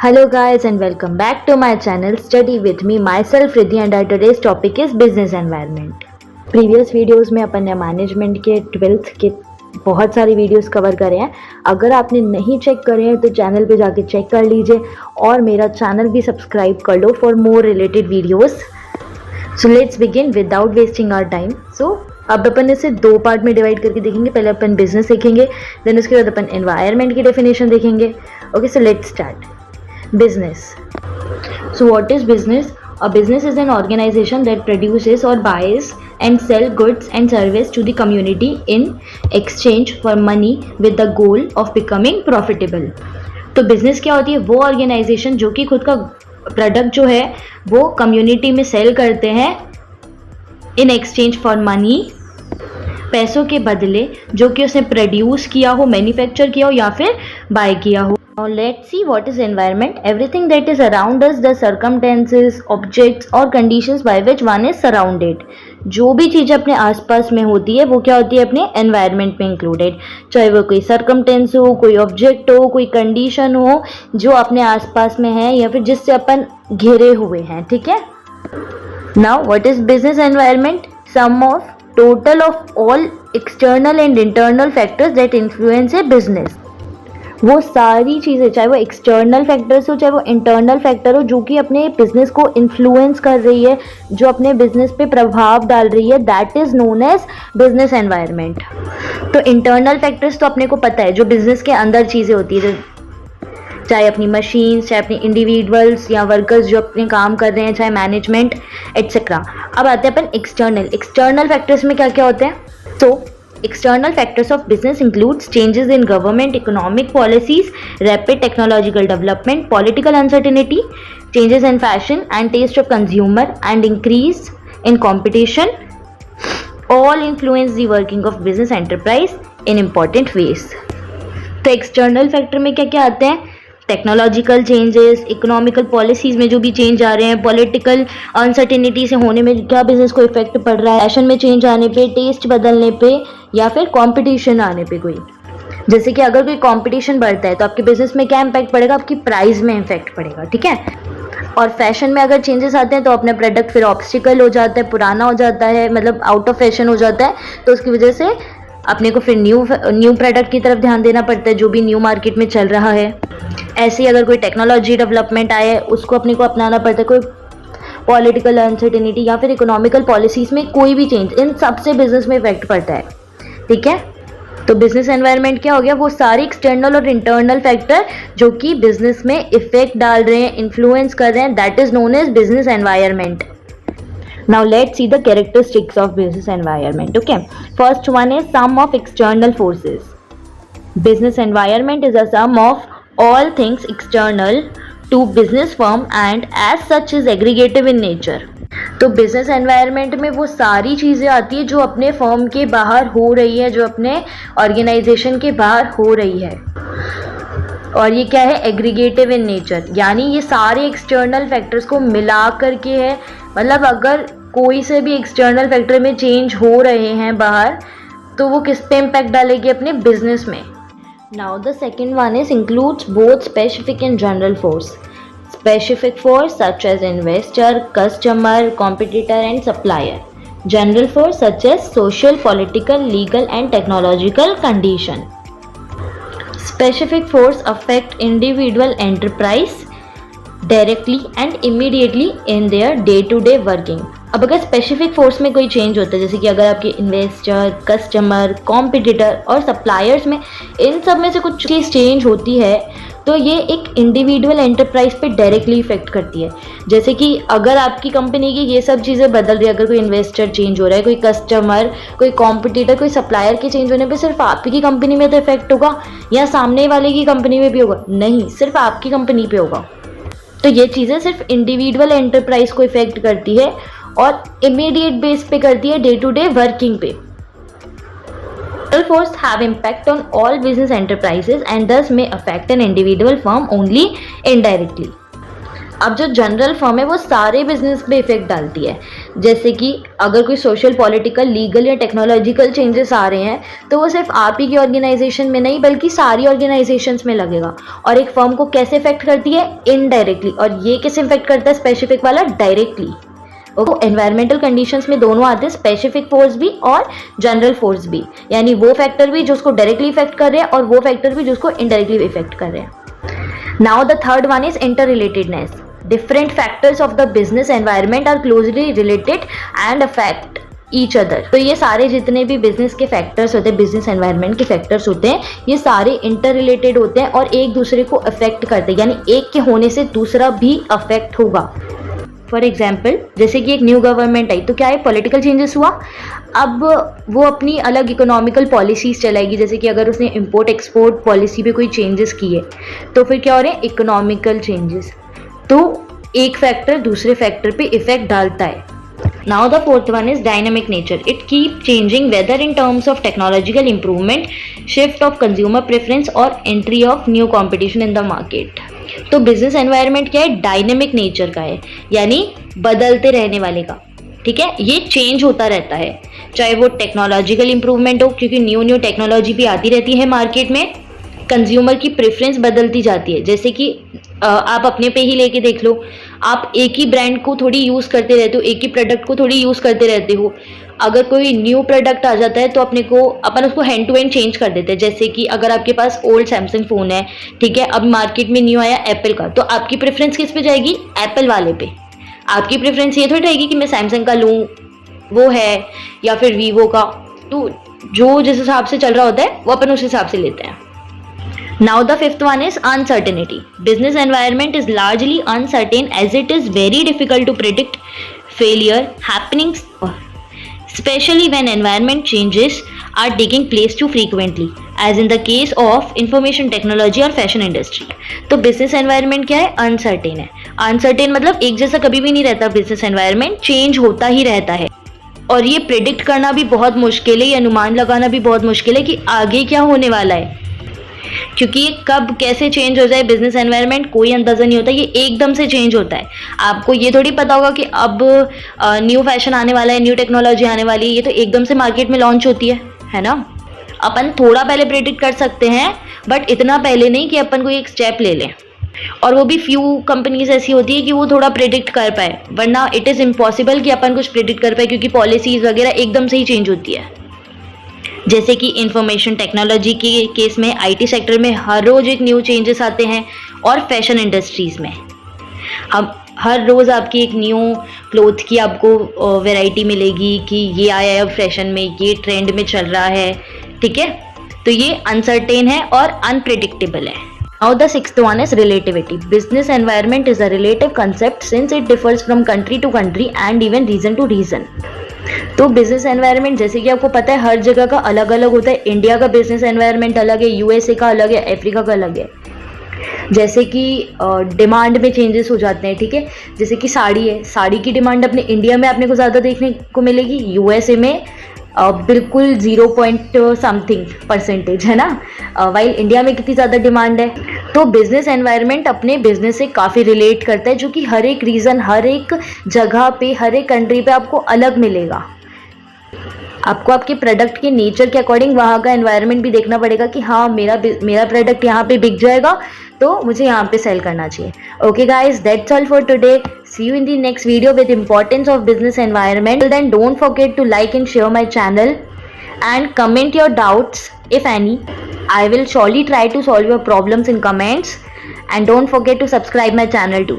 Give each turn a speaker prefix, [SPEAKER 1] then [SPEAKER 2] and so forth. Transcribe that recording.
[SPEAKER 1] Hello guys and welcome back to my channel Study with me myself Riddhi and our today's topic is business environment. Previous videos में अपन ने management के 12th के बहुत सारी videos cover करे हैं. अगर आपने नहीं चेक करे हैं तो चैनल पे जाके चेक कर लीजिए और मेरा चैनल भी सब्सक्राइब कर लो for more related videos. So let's begin without wasting our time. So अब अपन इसे दो पार्ट में डिवाइड करके देखेंगे. पहले अपन बिजनेस देखेंगे, देन उसके बाद अपन एनवायरनमेंट की डेफिनेशन देखेंगे. Okay, so let's start. Business. So what is business? A business is an organization that produces or buys and sell goods and service to the community in exchange for money with the goal of becoming profitable. तो business क्या होती है? वो organisation जो कि खुद का product जो है वो कम्युनिटी में सेल करते हैं इन एक्सचेंज फॉर मनी, पैसों के बदले, जो कि उसने प्रोड्यूस किया हो, मैन्युफैक्चर किया हो या फिर बाय किया हो. Now let's see what is environment. Everything that is around us, the circumstances, objects और conditions by which one is surrounded. जो भी चीज़ अपने आसपास में होती है वो क्या होती है? अपने environment में included. चाहे वो कोई circumstance हो, कोई object हो, कोई condition हो जो अपने आसपास में है या फिर जिससे अपन घिरे हुए हैं. ठीक है. Now what is business environment? Sum of total of all external and internal factors that influence a business. वो सारी चीज़ें, चाहे वो एक्सटर्नल फैक्टर्स हो चाहे वो इंटरनल फैक्टर हो, जो कि अपने बिजनेस को इन्फ्लुएंस कर रही है, जो अपने बिजनेस पे प्रभाव डाल रही है, that is known as business environment. तो इंटरनल फैक्टर्स तो अपने को पता है, जो बिजनेस के अंदर चीज़ें होती है, चाहे अपनी मशीन्स, चाहे अपने इंडिविजुअल्स या वर्कर्स जो अपने काम कर रहे हैं, चाहे मैनेजमेंट एट्सेट्रा. अब आते हैं अपन एक्सटर्नल फैक्टर्स में क्या क्या होते हैं. तो external factors of business includes changes in government economic policies, rapid technological development, political uncertainty, changes in fashion and taste of consumer, and increase in competition. All influence the working of business enterprise in important ways. तो external factor में क्या क्या आते हैं? Technological changes, economical policies में जो भी change आ रहे हैं, पॉलिटिकल अनसर्टेनिटी से होने में क्या बिजनेस को इफेक्ट पड़ रहा है, फैशन में चेंज आने पे, टेस्ट बदलने पे या फिर कंपटीशन आने पे. कोई जैसे कि अगर कोई कंपटीशन बढ़ता है तो आपके बिजनेस में क्या इम्पैक्ट पड़ेगा? आपकी प्राइस में इफेक्ट पड़ेगा. ठीक है. और फैशन में अगर चेंजेस आते हैं तो अपना प्रोडक्ट फिर ऑब्स्टिकल हो जाता है, पुराना हो जाता है, मतलब आउट ऑफ फैशन हो जाता है. तो उसकी वजह से अपने को फिर न्यू प्रोडक्ट की तरफ ध्यान देना पड़ता है जो भी न्यू मार्केट में चल रहा है. ऐसे ही अगर कोई टेक्नोलॉजी डेवलपमेंट आए उसको अपने को अपनाना पड़ता है. कोई पॉलिटिकल अनसर्टेनिटी या फिर इकोनॉमिकल पॉलिसीज़ में कोई भी चेंज, इन सबसे बिजनेस में इफेक्ट पड़ता है. ठीक है. तो बिजनेस एनवायरनमेंट क्या हो गया? वो सारे एक्सटर्नल और इंटरनल फैक्टर जो कि बिजनेस में इफेक्ट डाल रहे हैं, इन्फ्लुएंस कर रहे हैं, that is known as business environment. Now let's see the characteristics of business environment. Okay, first one is sum of external forces. Business environment is a sum of all things external to business firm and as such is aggregative in nature. तो business environment में वो सारी चीज़ें आती है जो अपने firm के बाहर हो रही है, जो अपने ऑर्गेनाइजेशन के बाहर हो रही है. और ये क्या है? एग्रीगेटिव इन नेचर, यानी ये सारे एक्सटर्नल फैक्टर्स को मिला करके है. मतलब अगर कोई से भी एक्सटर्नल फैक्टर में चेंज हो रहे हैं बाहर तो वो किस पे इम्पैक्ट डालेगी? अपने बिजनेस में. Now the second one is includes both specific and general force. Specific force such as investor, customer, competitor and supplier. General force such as social, political, legal and technological condition. Specific force affect individual enterprise directly and immediately in their day-to-day working. अब अगर specific force में कोई change होता है, जैसे कि अगर आपके इन्वेस्टर, कस्टमर, कॉम्पिटिटर और सप्लायर्स में इन सब में से कुछ चीज़ चेंज होती है तो ये एक इंडिविजुअल एंटरप्राइज पे डायरेक्टली इफेक्ट करती है. जैसे कि अगर आपकी कंपनी की ये सब चीज़ें बदल रही है, अगर कोई इन्वेस्टर चेंज हो रहा है, कोई कस्टमर, कोई कॉम्पिटिटर, कोई सप्लायर के चेंज होने पे सिर्फ आपकी कंपनी में तो इफेक्ट होगा या सामने वाले की कंपनी में भी होगा? नहीं, सिर्फ आपकी कंपनी पे होगा. तो ये चीज़ें सिर्फ इंडिविजुअल एंटरप्राइज को इफेक्ट करती है और इमीडिएट बेस पे करती है, डे टू डे वर्किंग पे. General force have impact on all business enterprises and thus may affect an individual firm only indirectly. अब जो जनरल फर्म है वो सारे बिजनेस पे इफेक्ट डालती है। जैसे कि अगर कोई सोशल, पॉलिटिकल, लीगल या टेक्नोलॉजिकल चेंजेस आ रहे हैं तो वो सिर्फ आप ही की ऑर्गेनाइजेशन में नहीं बल्कि सारी ऑर्गेनाइजेशंस में लगेगा। और एक फर्म को कैसे इफेक्ट करती है? इनडायरेक्टली। और ये कैसे इफेक्ट करता है स्पेसिफिक वाला? डायरेक्टली। वो एनवायरमेंटल कंडीशंस में दोनों आते हैं, स्पेसिफिक फोर्स भी और जनरल फोर्स भी, यानी वो फैक्टर भी जो उसको डायरेक्टली इफेक्ट कर रहे हैं और वो फैक्टर भी जो उसको इनडायरेक्टली इफेक्ट कर रहे हैं। Now the third one is interrelatedness. Different factors of the business environment are closely related and affect each other. तो ये सारे जितने भी बिजनेस के फैक्टर्स होते हैं, बिजनेस एनवायरनमेंट के फैक्टर्स होते हैं, ये सारे इंटर रिलेटेड होते हैं और एक दूसरे को अफेक्ट करते हैं, यानी एक के होने से दूसरा भी अफेक्ट होगा। फॉर एग्जाम्पल, जैसे कि एक न्यू गवर्नमेंट आई तो क्या है? पॉलिटिकल चेंजेस हुआ। अब वो अपनी अलग इकोनॉमिकल पॉलिसीज चलाएगी। जैसे कि अगर उसने इंपोर्ट एक्सपोर्ट पॉलिसी पे कोई चेंजेस किए तो फिर क्या हो रहे हैं? Economical changes. तो एक फैक्टर दूसरे फैक्टर पे इफेक्ट डालता है। Now the fourth one is dynamic nature. It keep changing whether in terms of technological improvement, shift of consumer preference or entry of new competition in the market. तो business environment क्या है? Dynamic nature का है, यानी बदलते रहने वाले का। ठीक है, ये चेंज होता रहता है, चाहे वो टेक्नोलॉजिकल इंप्रूवमेंट हो, क्योंकि न्यू टेक्नोलॉजी भी आती रहती है मार्केट में। कंज्यूमर की प्रेफरेंस बदलती जाती है। जैसे कि आप अपने पे ही लेके देख लो, आप एक ही ब्रांड को थोड़ी यूज़ करते रहते हो, एक ही प्रोडक्ट को थोड़ी यूज़ करते रहते हो। अगर कोई न्यू प्रोडक्ट आ जाता है तो अपन उसको हैंड टू हैंड चेंज कर देते हैं। जैसे कि अगर आपके पास ओल्ड सैमसंग फ़ोन है, ठीक है, अब मार्केट में न्यू आया एप्पल का, तो आपकी प्रेफरेंस किस पे जाएगी? एप्पल वाले पे। आपकी प्रेफरेंस ये थोड़ी रहेगी कि मैं सैमसंग का लूँ, वो है, या फिर वीवो का। तो जो जिस हिसाब से चल रहा होता है वो अपन उस हिसाब से लेते हैं। Now the fifth one is uncertainty. Business environment is largely uncertain as it is very difficult to predict failure happenings, especially when environment changes are taking place too frequently, as in the case of information technology और fashion industry. तो business environment क्या है? Uncertain है। Uncertain मतलब एक जैसा कभी भी नहीं रहता। business environment change होता ही रहता है और ये प्रिडिक्ट करना भी बहुत मुश्किल है, ये अनुमान लगाना भी बहुत मुश्किल है कि आगे क्या होने वाला है, क्योंकि ये कब कैसे चेंज हो जाए बिजनेस एनवायरनमेंट कोई अंदाज़ा नहीं होता। ये एकदम से चेंज होता है। आपको ये थोड़ी पता होगा कि अब न्यू फैशन आने वाला है, न्यू टेक्नोलॉजी आने वाली है, ये तो एकदम से मार्केट में लॉन्च होती है ना। अपन थोड़ा पहले प्रेडिक्ट कर सकते हैं, बट इतना पहले नहीं कि अपन कोई एक स्टेप ले लें। और वो भी फ्यू कंपनीज ऐसी होती है कि वो थोड़ा प्रेडिक्ट कर पाए, वरना इट इज़ इम्पॉसिबल कि अपन कुछ प्रेडिक्ट कर पाए, क्योंकि पॉलिसीज़ वगैरह एकदम से ही चेंज होती है। जैसे कि इंफॉर्मेशन टेक्नोलॉजी के केस में आईटी सेक्टर में हर रोज़ एक न्यू चेंजेस आते हैं, और फैशन इंडस्ट्रीज़ में अब हर रोज़ आपकी एक न्यू क्लोथ की आपको वैरायटी मिलेगी कि ये आया है अब फैशन में, ये ट्रेंड में चल रहा है। ठीक है, तो ये अनसर्टेन है और अनप्रिडिक्टेबल है। Now the sixth one is relativity. Business environment is a relative concept since it differs from country to country and even region to region. तो बिजनेस एनवायरनमेंट जैसे कि आपको पता है हर जगह का अलग अलग होता है। इंडिया का बिजनेस एनवायरनमेंट अलग है, यूएसए का अलग है, अफ्रीका का अलग है। जैसे कि डिमांड में चेंजेस हो जाते हैं। ठीक है, जैसे कि साड़ी है, साड़ी की डिमांड अपने इंडिया में आपने को ज़्यादा देखने को मिलेगी, यूएसए में बिल्कुल 0.something% है ना, वाइल इंडिया में कितनी ज़्यादा डिमांड है। तो बिजनेस एनवायरनमेंट अपने बिजनेस से काफ़ी रिलेट करता है, जो कि हर एक रीज़न, हर एक जगह पे, हर एक कंट्री पे आपको अलग मिलेगा। आपको आपके प्रोडक्ट के नेचर के अकॉर्डिंग वहाँ का एनवायरनमेंट भी देखना पड़ेगा कि हाँ मेरा प्रोडक्ट यहाँ पे बिक जाएगा तो मुझे यहाँ पे सेल करना चाहिए। Okay guys, that's all for today. See you in the next video with importance of business environment. Then don't forget to like and share my channel and comment your doubts if any. I will surely try to solve your problems in comments, and don't forget to subscribe my channel too.